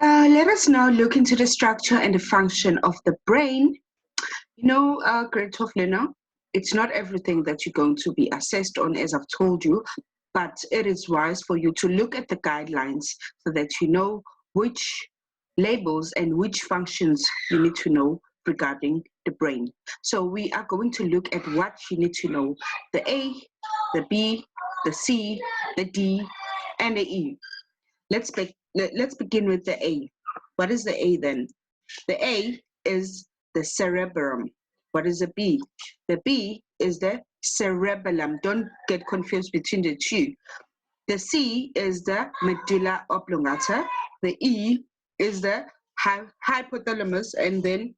Let us now look into the structure and the function of the brain. Great of learner, it's not everything that you're going to be assessed on, as I've told you, but it is wise for you to look at the guidelines so that you know which labels and which functions you need to know regarding the brain. So we are going to look at what you need to know: the A, the B, the C, the D, and the E. Let's begin with the A. What is the A then? The A is the cerebrum. What is the B? The B is the cerebellum. Don't get confused between the two. The C is the medulla oblongata. The E is the hypothalamus, and then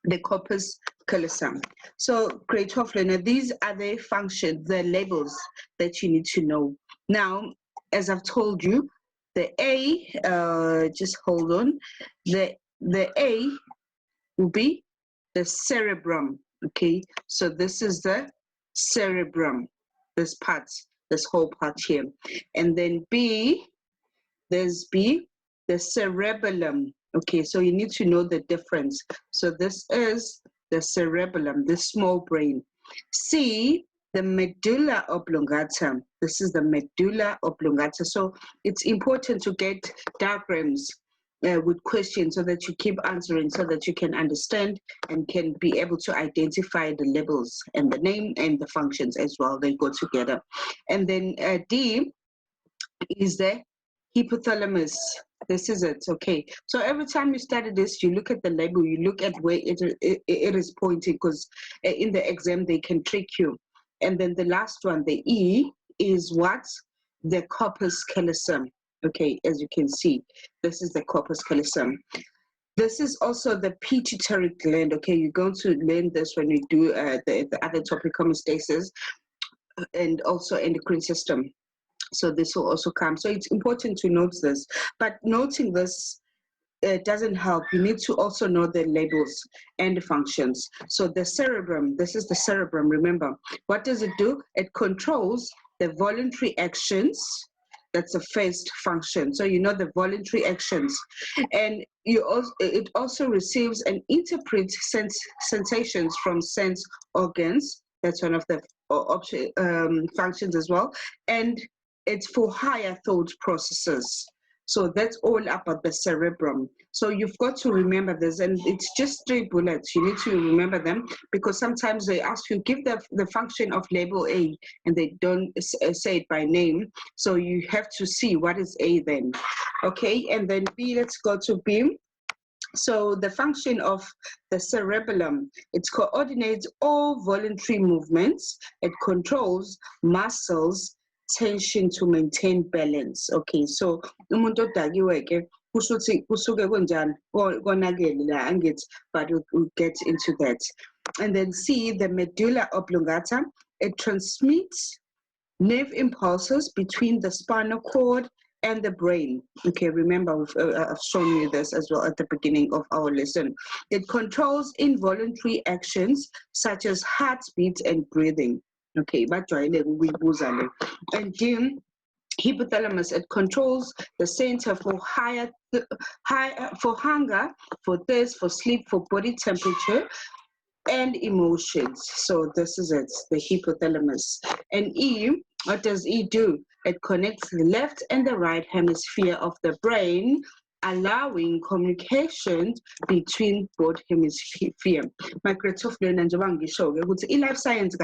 the corpus callosum. So, great Hoflener, these are the functions, the labels that you need to know. Now, as I've told you, the A, just hold on, the A will be the cerebrum, okay? So this is the cerebrum, this part, this whole part here. And then B, there's B, the cerebellum, okay? So you need to know the difference. So this is the cerebellum, the small brain. C, the medulla oblongata. This is the medulla oblongata. So it's important to get diagrams with questions so that you keep answering, so that you can understand and can be able to identify the labels and the name and the functions as well. They go together. And then D is the hypothalamus. This is it, okay? So every time you study this, you look at the label, you look at where it is pointing, because in the exam they can trick you. And then the last one, the E, is what? The corpus callosum. Okay, as you can see, this is the corpus callosum. This is also the pituitary gland. Okay, you're going to learn this when you do the other topic, homeostasis, and also endocrine system. So this will also come. So it's important to note this. But noting this doesn't help. You need to also know the labels and the functions. So the cerebrum, this is the cerebrum, remember. What does it do? It controls the voluntary actions. That's the first function. So you know the voluntary actions. And it also receives and interprets sensations from sense organs. That's one of the functions as well. And it's for higher thought processes. So that's all about the cerebrum. So you've got to remember this, and it's just 3 bullets. You need to remember them, because sometimes they ask you, give the function of label A, and they don't say it by name. So you have to see what is A then. Okay, and then B, let's go to B. So the function of the cerebellum, it coordinates all voluntary movements. It controls muscles, tension to maintain balance. Okay, so umuntu odakiwe ke kushuthi kusuke kunjani konakele la angithi, but we'll get into that. And then C, the medulla oblongata, it transmits nerve impulses between the spinal cord and the brain. Okay, remember I've shown you this as well at the beginning of our lesson. It controls involuntary actions such as heartbeat and breathing. Okay, and then hypothalamus, it controls the center for for hunger, for thirst, for sleep, for body temperature and emotions. So this is it, the hypothalamus. And E, what does E do? It connects the left and the right hemisphere of the brain, allowing communication between both hemispheres. My creative learner life science,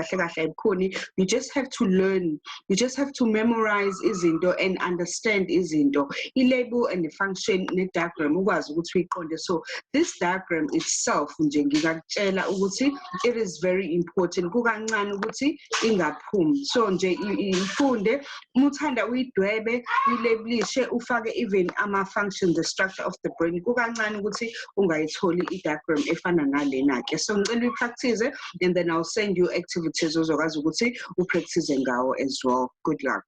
you just have to learn, you just have to memorize izinto and understand izinto. I-label and the function in the diagram. So this diagram itself, it is very important. So ifunde umuthanda uyidwebe uyilabelishe ufake even ama functions, the structure of the brain, kukancane ukuthi ungayitholi i-diagram efana nalena ke. So ngicela uyipractice, and then I'll send you activities ozokwazi ukuthi upractice ngawo as well. Good luck.